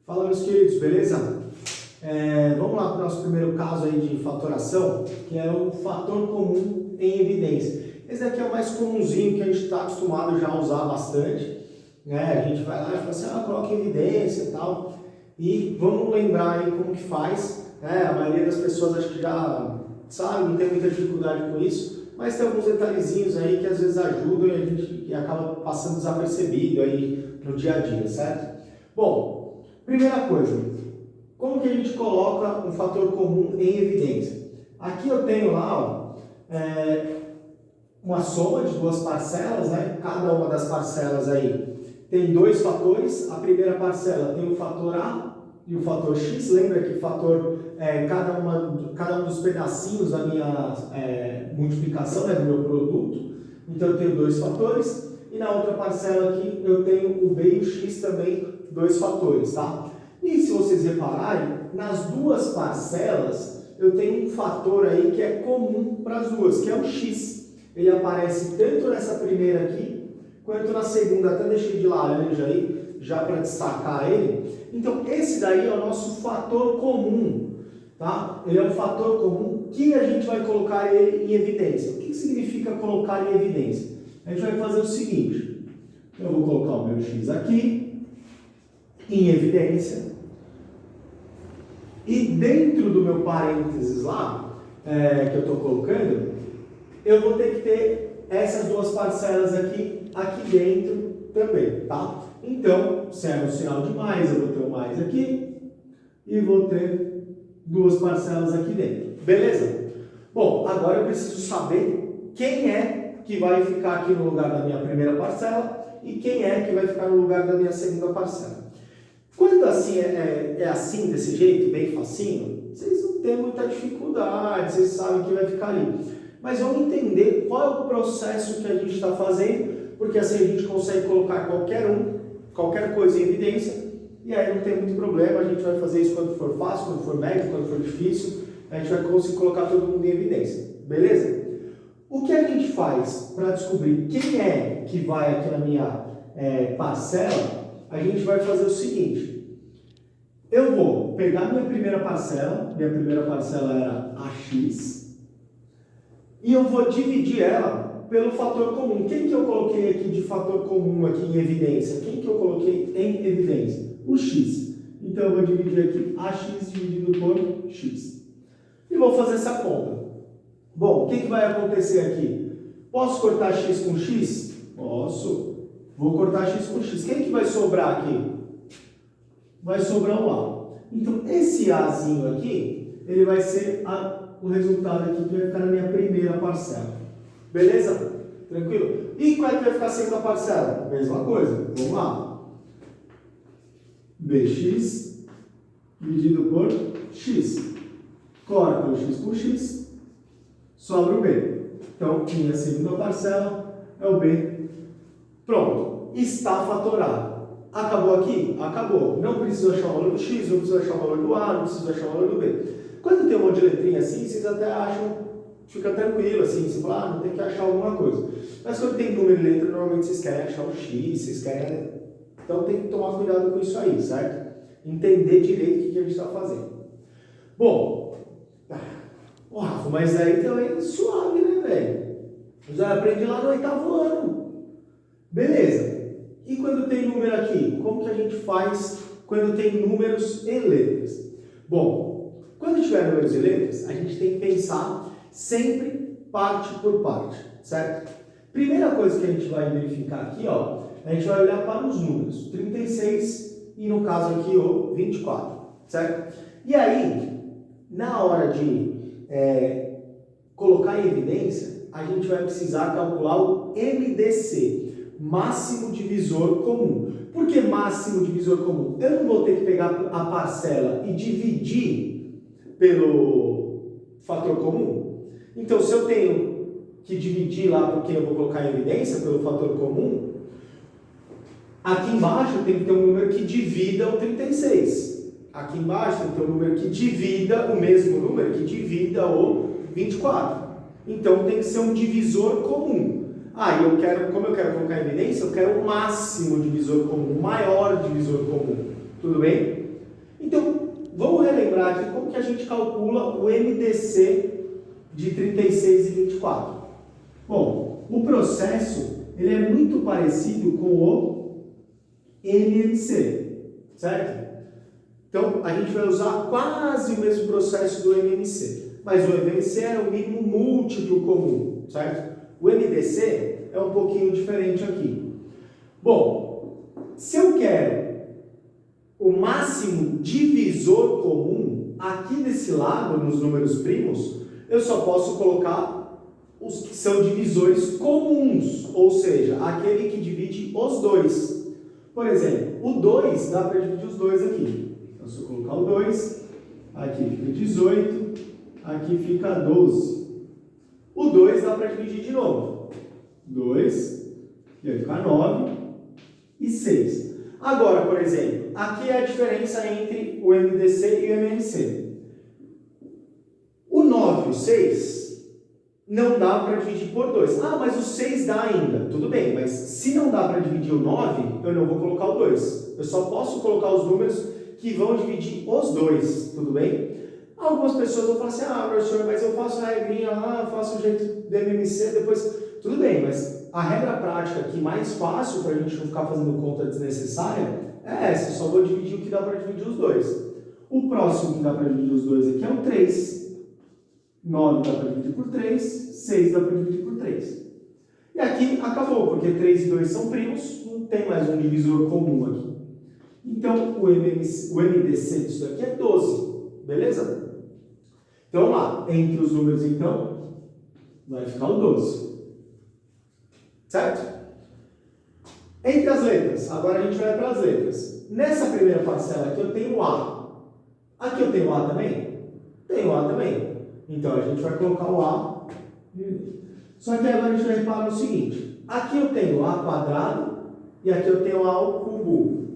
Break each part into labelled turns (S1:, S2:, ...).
S1: Fala, meus queridos, beleza? Vamos lá para o nosso primeiro caso aí de fatoração, que é o fator comum em evidência. Esse daqui é o mais comumzinho que a gente está acostumado já a usar bastante, né? A gente vai lá e fala assim, coloca em evidência e tal. E vamos lembrar aí como que faz, né? A maioria das pessoas acho que já sabe, não tem muita dificuldade com isso, mas tem alguns detalhezinhos aí que às vezes ajudam e a gente acaba passando desapercebido aí no dia a dia, certo? Bom, primeira coisa, como que a gente coloca um fator comum em evidência? Aqui eu tenho lá, uma soma de duas parcelas, né? Cada uma das parcelas aí tem dois fatores. A primeira parcela tem o fator A e o fator X. Lembra que fator cada um dos pedacinhos da minha multiplicação, né, do meu produto. Então eu tenho dois fatores. E na outra parcela aqui eu tenho o B e o X também, dois fatores, tá? E se vocês repararem, nas duas parcelas eu tenho um fator aí que é comum para as duas, que é o X. Ele aparece tanto nessa primeira aqui, quanto na segunda, até deixei de laranja aí, já para destacar ele. Então esse daí é o nosso fator comum, tá? Ele é um fator comum que a gente vai colocar ele em evidência. O que significa colocar em evidência? A gente vai fazer o seguinte, eu vou colocar o meu X aqui, em evidência, e dentro do meu parênteses lá, que eu estou colocando, eu vou ter que ter essas duas parcelas aqui dentro também, tá? Então, se é um sinal de mais, eu vou ter um mais aqui, e vou ter duas parcelas aqui dentro, beleza? Bom, agora eu preciso saber quem é que vai ficar aqui no lugar da minha primeira parcela e quem é que vai ficar no lugar da minha segunda parcela. Quando assim é assim, desse jeito, bem facinho, vocês não têm muita dificuldade, vocês sabem que vai ficar ali. Mas vamos entender qual é o processo que a gente está fazendo, porque assim a gente consegue colocar qualquer coisa em evidência, e aí não tem muito problema, a gente vai fazer isso quando for fácil, quando for médio, quando for difícil, a gente vai conseguir colocar todo mundo em evidência, beleza? O que a gente faz para descobrir quem é que vai aqui na minha parcela? A gente vai fazer o seguinte, eu vou pegar minha primeira parcela era AX, e eu vou dividir ela pelo fator comum. Quem que eu coloquei aqui de fator comum aqui em evidência? Quem que eu coloquei em evidência? O X. Então eu vou dividir aqui AX dividido por X. E vou fazer essa conta. Bom, o que vai acontecer aqui? Posso cortar X com X? Posso. Vou cortar X com X. Quem que vai sobrar aqui? Vai sobrar um A. Então, esse Azinho aqui, ele vai ser o resultado aqui que vai ficar na minha primeira parcela. Beleza? Tranquilo? E qual é que vai ficar a segunda parcela? Mesma coisa. Vamos lá. BX dividido por X. Corta o X com X, sobra o B. Então, minha segunda parcela é o B. Pronto, está fatorado. Acabou aqui? Acabou. Não preciso achar o valor do X, não preciso achar o valor do A, não preciso achar o valor do B. Quando tem um monte de letrinha assim, vocês até acham, fica tranquilo assim, você fala, não tem que achar alguma coisa. Mas quando tem número e letra, normalmente vocês querem achar o X, vocês querem... Então tem que tomar cuidado com isso aí, certo? Entender direito o que a gente está fazendo. Bom, Rafa, mas aí também é suave, né, velho? Eu já aprendi lá no 8º ano. Beleza. E quando tem número aqui? Como que a gente faz quando tem números e letras? Bom, quando tiver números e letras, a gente tem que pensar sempre parte por parte, certo? Primeira coisa que a gente vai verificar aqui, ó, a gente vai olhar para os números, 36 e no caso aqui o 24, certo? E aí, na hora de colocar em evidência, a gente vai precisar calcular o MDC, máximo divisor comum. Por que máximo divisor comum? Eu não vou ter que pegar a parcela e dividir pelo fator comum? Então, se eu tenho que dividir lá porque eu vou colocar em evidência pelo fator comum, aqui embaixo tem que ter um número que divida o 36. Aqui embaixo tem que ter um número que divida, o mesmo número que divida o 24. Então tem que ser um divisor comum. Como eu quero colocar em evidência, eu quero o máximo divisor comum, o maior divisor comum. Tudo bem? lembrar aqui como que a gente calcula o MDC de 36 e 24. Bom, o processo ele é muito parecido com o MMC, certo? Então, a gente vai usar quase o mesmo processo do MMC, mas o MMC é o mínimo múltiplo comum, certo? O MDC é um pouquinho diferente aqui. Bom, se eu quero o máximo divisor comum, aqui desse lado, nos números primos, eu só posso colocar os que são divisores comuns, ou seja, aquele que divide os dois. Por exemplo, o 2 dá para dividir os dois aqui. Então, se eu colocar o 2, aqui fica 18, aqui fica 12. O 2 dá para dividir de novo. 2, e vai ficar 9 e 6. Agora, por exemplo, aqui é a diferença entre o MDC e o MMC. O 9 e o 6 não dá para dividir por 2. Ah, mas o 6 dá ainda. Tudo bem, mas se não dá para dividir o 9, eu não vou colocar o 2. Eu só posso colocar os números que vão dividir os dois. Tudo bem? Algumas pessoas vão falar assim, ah, professor, mas eu faço a regrinha lá, eu faço o jeito do MMC, depois... Tudo bem, mas a regra prática aqui mais fácil para a gente não ficar fazendo conta desnecessária é essa. Eu só vou dividir o que dá para dividir os dois. O próximo que dá para dividir os dois aqui é o 3. 9 dá para dividir por 3, 6 dá para dividir por 3. E aqui acabou, porque 3 e 2 são primos, não tem mais um divisor comum aqui. Então, o MDC disso daqui é 12, beleza? Então, vamos lá. Entre os números, então, vai ficar o 12. Certo? Entre as letras, agora a gente vai para as letras. Nessa primeira parcela aqui eu tenho o A. Aqui eu tenho o A também? Tenho o A também. Então a gente vai colocar o A. Só que agora a gente vai reparar o seguinte. Aqui eu tenho A quadrado e aqui eu tenho A ao cubo.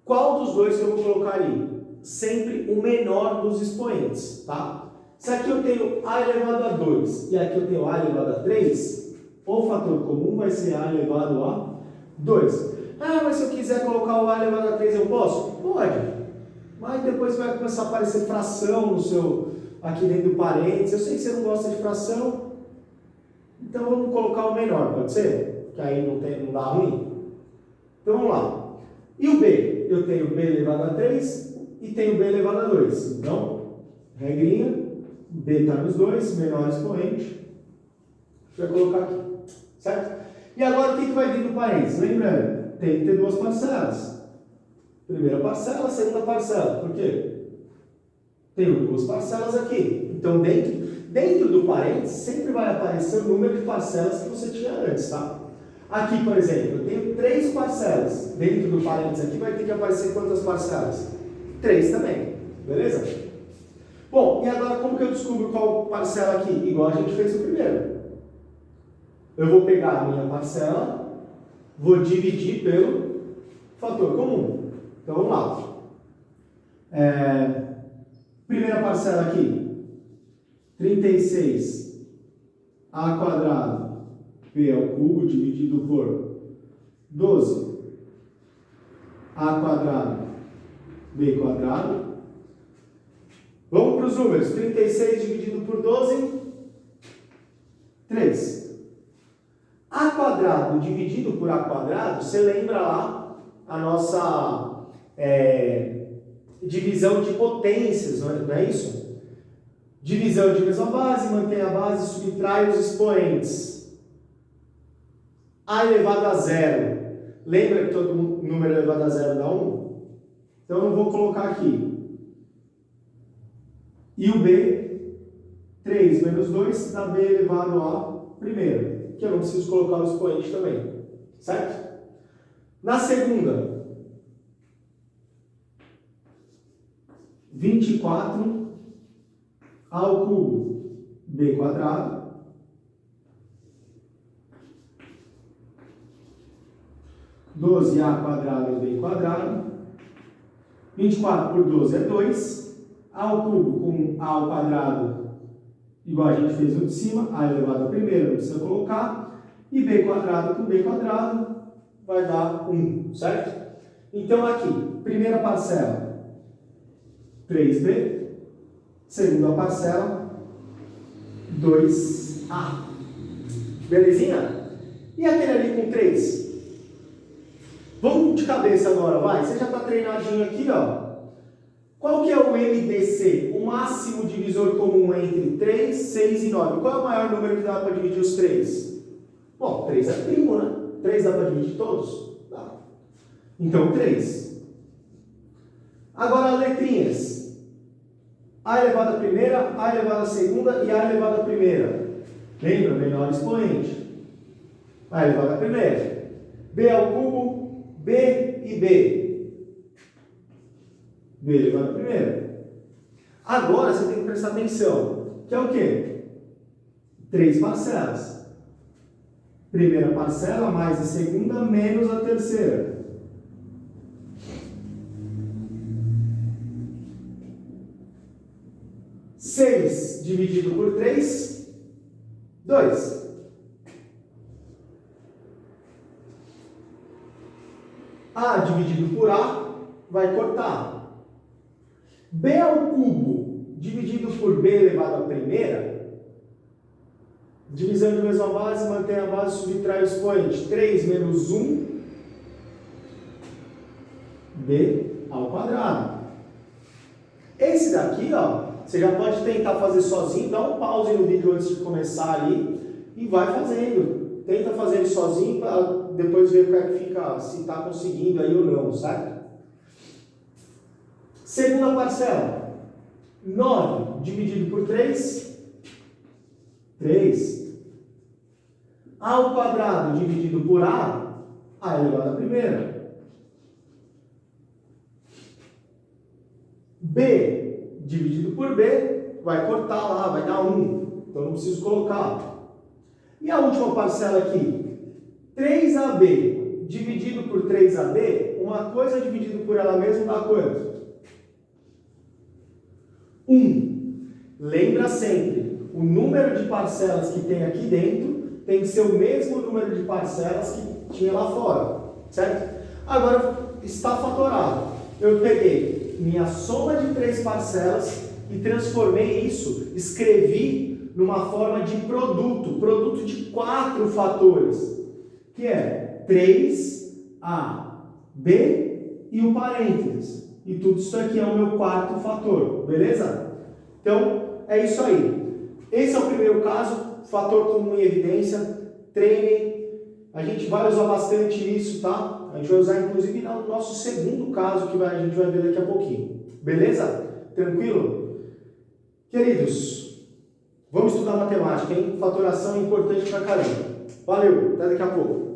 S1: Qual dos dois que eu vou colocar ali? Sempre o menor dos expoentes, tá? Se aqui eu tenho A elevado a 2 e aqui eu tenho A elevado a 3, o fator comum vai ser A elevado a 2. Ah, mas se eu quiser colocar o A elevado a 3, eu posso? Pode. Mas depois vai começar a aparecer fração no seu, aqui dentro do parênteses. Eu sei que você não gosta de fração, então vamos colocar o menor, pode ser? Que aí não dá ruim. Então vamos lá. E o B? Eu tenho B elevado a 3 e tenho B elevado a 2. Então, regrinha, B está nos dois, menor expoente. A gente vai colocar aqui. Certo? E agora o que vai vir do parênteses? Lembrando, tem que ter duas parcelas. Primeira parcela, segunda parcela. Por quê? Tenho duas parcelas aqui. Então, dentro do parênteses, sempre vai aparecer o número de parcelas que você tinha antes, tá? Aqui, por exemplo, eu tenho 3 parcelas. Dentro do parênteses aqui vai ter que aparecer quantas parcelas? 3 também. Beleza? Bom, e agora como que eu descubro qual parcela aqui? Igual a gente fez no primeiro. Eu vou pegar a minha parcela, vou dividir pelo fator comum. Então, vamos lá. Primeira parcela aqui, 36 a quadrado b ao cubo dividido por 12 a quadrado b quadrado. Vamos para os números. 36 dividido por 12, 3. A quadrado dividido por A quadrado, você lembra lá a nossa divisão de potências, não é isso? Divisão de mesma base, mantém a base, subtrai os expoentes. A elevado a 0. Lembra que todo número elevado a 0 dá 1? Então eu vou colocar aqui. E o B, 3 menos 2, dá B elevado a primeiro. Que eu não preciso colocar o expoente também, certo? Na segunda, 24 ao cubo b quadrado, doze a quadrado b quadrado, 24 por 12 é 2, a ao cubo com a ao quadrado, igual a gente fez no de cima, a elevado a primeiro, não precisa colocar, e b quadrado com b quadrado vai dar 1, certo? Então aqui, primeira parcela, 3b. Segunda parcela, 2a. Belezinha? E aquele ali com 3? Vamos de cabeça agora, vai. Você já está treinadinho aqui, ó. Qual que é o MDC? O máximo divisor comum entre 3, 6 e 9. Qual é o maior número que dá para dividir os 3? Bom, 3 é primo, né? 3 dá para dividir todos? Dá. Então, 3. Agora, letrinhas. A elevado à primeira, A elevado à segunda e A elevado à primeira. Lembra? Menor expoente. A elevado à primeira. B ao cubo, B e B. B elevado à primeira. Agora você tem que prestar atenção. Que é o quê? 3 parcelas. Primeira parcela mais a segunda menos a terceira. Seis dividido por 3, 2. A dividido por A vai cortar. B ao cubo dividido por B elevado à primeira. Divisão de mesma base, mantém a base, subtrai o expoente. 3 menos 1, B ao quadrado. Esse daqui, ó, você já pode tentar fazer sozinho, dá um pause no vídeo antes de começar ali e vai fazendo. Tenta fazer ele sozinho para depois ver como é que fica, se está conseguindo aí ou não, certo? Segunda parcela, 9 dividido por 3, 3. A ao quadrado dividido por A elevado à primeira. B dividido por B, vai cortar lá, vai dar 1. Então não preciso colocar. E a última parcela aqui, 3AB dividido por 3AB, uma coisa dividido por ela mesma dá quanto? 1. Lembra sempre, o número de parcelas que tem aqui dentro tem que ser o mesmo número de parcelas que tinha lá fora, certo? Agora está fatorado. Eu peguei minha soma de 3 parcelas e transformei isso, escrevi numa forma de produto de 4 fatores, que é 3AB e o parênteses. E tudo isso aqui é o meu quarto fator, beleza? Então, é isso aí. Esse é o primeiro caso, fator comum em evidência. Treinem. A gente vai usar bastante isso, tá? A gente vai usar inclusive no nosso segundo caso, que a gente vai ver daqui a pouquinho. Beleza? Tranquilo? Queridos, vamos estudar matemática, hein? Fatoração é importante pra caramba. Valeu, até daqui a pouco.